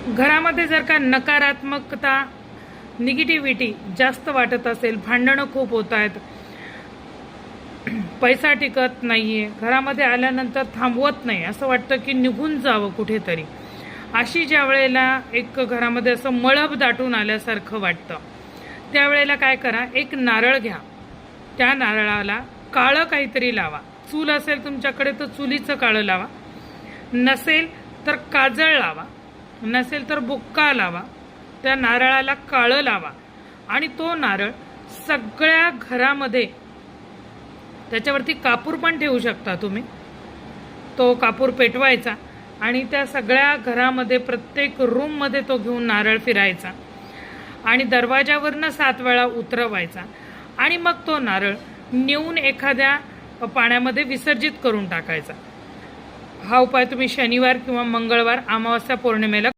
घरामध्ये जर का नकारात्मकता, निगेटिव्हिटी जास्त वाटत असेल, भांडणं खूप होत आहेत, पैसा टिकत नाहीये, घरामध्ये आल्यानंतर थांबवत नाही, असं वाटतं की निघून जावं कुठेतरी, अशी ज्या वेळेला एक घरामध्ये असं मळभ दाटून आल्यासारखं वाटतं, त्यावेळेला काय करा, एक नारळ घ्या, त्या नारळाला काळं काहीतरी लावा. चूल असेल तुमच्याकडे तर चुलीचं काळं लावा, नसेल तर काजळ लावा, नसेल तर बुक्का लावा, त्या नारळाला काळं लावा आणि तो नारळ सगळ्या घरामध्ये, त्याच्यावरती कापूर पण ठेवू शकता तुम्ही, तो कापूर पेटवायचा आणि त्या सगळ्या घरामध्ये प्रत्येक रूममध्ये तो घेऊन नारळ फिरायचा आणि दरवाजावरनं 7 वेळा उतरवायचा आणि मग तो नारळ नेऊन एखाद्या पाण्यामध्ये विसर्जित करून टाकायचा. हा उपाय तुम्ही शनिवार किंवा मंगळवार अमावास्या पौर्णिमेला